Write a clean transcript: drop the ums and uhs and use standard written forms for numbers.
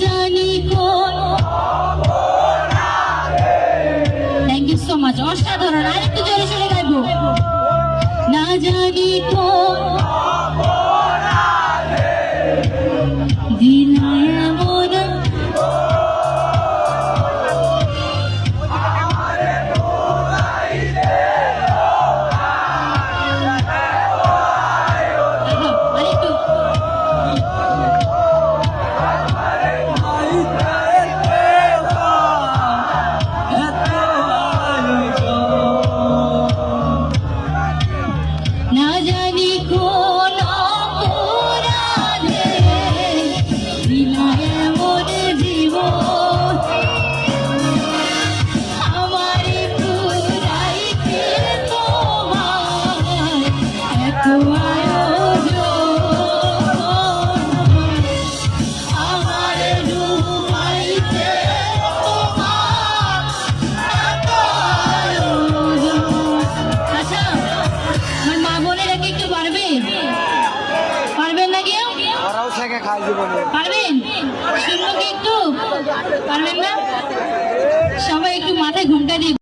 জানি কোন। Thank you so much, অসাধারণ। আরেকটু জোরে সোরে গাইবো। না জানি কোন দিলায় এমন না জানি কোন অপরাধে দিলায় এমন জীবন আমার পুরাইতে তোমার এত আয়োজন আমার ডুবাইতে তোমার এত আয়োজন। আচ্ছা, আমার মা বোনেরা কি একটু পারবেন? পারবেন না কেউ? পারবেন? শুনবো কি একটু? পারবেন না? সবাই একটু মাথায় ঘুমটা দিয়ে